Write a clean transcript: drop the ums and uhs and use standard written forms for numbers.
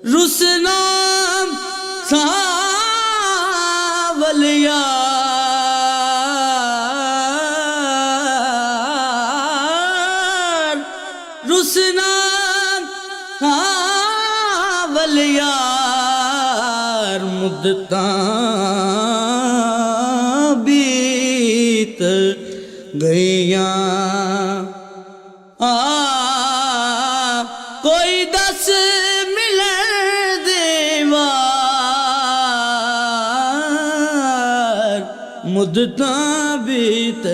रुसना सावल यार, रुसना सावल यार, मुद्दतां बीत गईयां। कोई दस मिलन देवार, मुद्दतां बीत